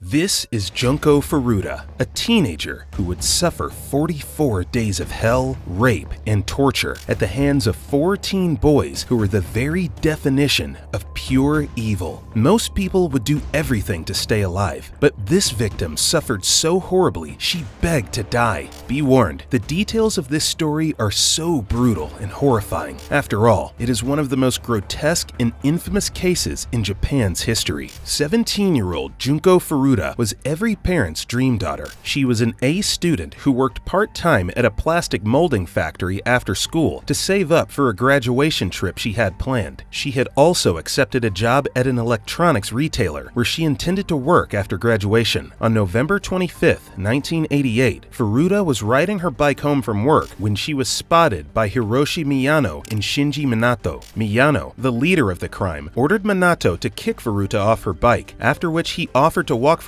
This is Junko Furuta, a teenager who would suffer 44 days of hell, rape, and torture at the hands of 14 boys who were the very definition of pure evil. Most people would do everything to stay alive, but this victim suffered so horribly she begged to die. Be warned, the details of this story are so brutal and horrifying. After all, it is one of the most grotesque and infamous cases in Japan's history. 17-year-old Junko Furuta was every parent's dream daughter. She was an A student who worked part-time at a plastic molding factory after school to save up for a graduation trip she had planned. She had also accepted a job at an electronics retailer where she intended to work after graduation. On November 25, 1988, Furuta was riding her bike home from work when she was spotted by Hiroshi Miyano and Shinji Minato. Miyano, the leader of the crime, ordered Minato to kick Furuta off her bike, after which he offered to walk Furuta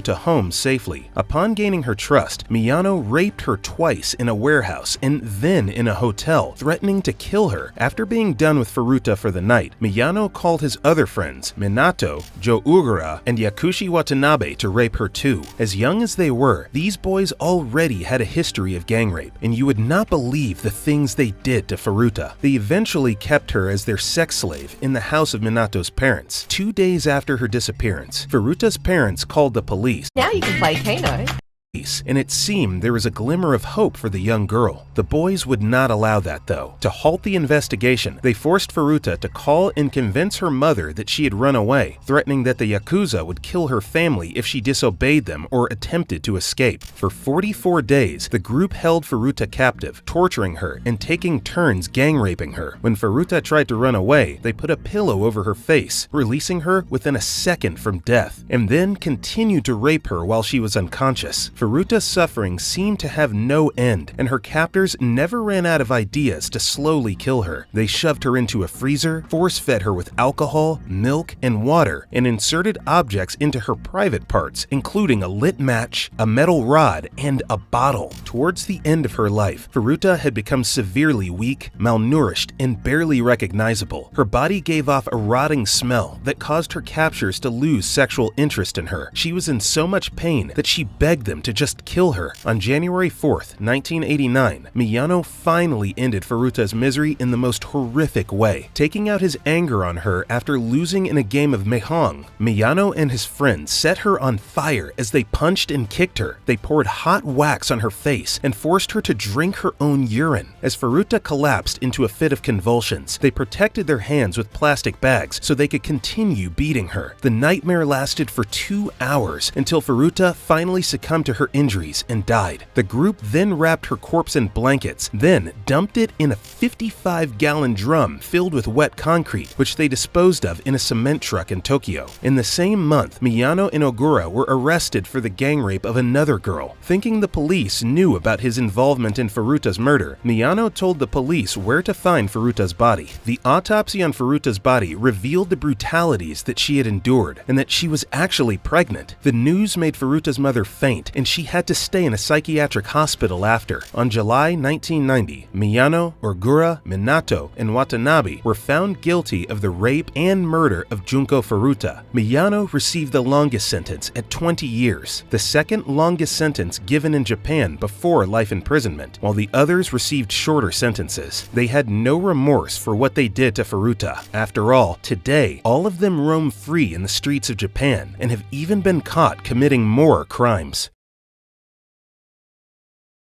home safely. Upon gaining her trust, Miyano raped her twice in a warehouse and then in a hotel, threatening to kill her. After being done with Furuta for the night, Miyano called his other friends, Minato, Joe Ugura, and Yakushi Watanabe, to rape her too. As young as they were, these boys already had a history of gang rape, and you would not believe the things they did to Furuta. They eventually kept her as their sex slave in the house of Minato's parents. 2 days after her disappearance, Furuta's parents called the police. Now you can play Kano. And it seemed there was a glimmer of hope for the young girl. The boys would not allow that though. To halt the investigation, they forced Furuta to call and convince her mother that she had run away, threatening that the Yakuza would kill her family if she disobeyed them or attempted to escape. For 44 days, the group held Furuta captive, torturing her and taking turns gang raping her. When Furuta tried to run away, they put a pillow over her face, releasing her within a second from death, and then continued to rape her while she was unconscious. Furuta's suffering seemed to have no end, and her captors never ran out of ideas to slowly kill her. They shoved her into a freezer, force-fed her with alcohol, milk, and water, and inserted objects into her private parts, including a lit match, a metal rod, and a bottle. Towards the end of her life, Furuta had become severely weak, malnourished, and barely recognizable. Her body gave off a rotting smell that caused her captors to lose sexual interest in her. She was in so much pain that she begged them to just kill her. On January 4th, 1989, Miyano finally ended Furuta's misery in the most horrific way, taking out his anger on her after losing in a game of Mahjong. Miyano and his friends set her on fire as they punched and kicked her. They poured hot wax on her face and forced her to drink her own urine. As Furuta collapsed into a fit of convulsions, they protected their hands with plastic bags so they could continue beating her. The nightmare lasted for 2 hours until Furuta finally succumbed to her injuries and died. The group then wrapped her corpse in blankets, then dumped it in a 55-gallon drum filled with wet concrete, which they disposed of in a cement truck in Tokyo. In the same month, Miyano and Ogura were arrested for the gang rape of another girl. Thinking the police knew about his involvement in Furuta's murder, Miyano told the police where to find Furuta's body. The autopsy on Furuta's body revealed the brutalities that she had endured and that she was actually pregnant. The news made Furuta's mother faint, and she had to stay in a psychiatric hospital after. On July 1990, Miyano, Ogura, Minato, and Watanabe were found guilty of the rape and murder of Junko Furuta. Miyano received the longest sentence at 20 years, the second longest sentence given in Japan before life imprisonment, while the others received shorter sentences. They had no remorse for what they did to Furuta. After all, today, all of them roam free in the streets of Japan and have even been caught committing more crimes.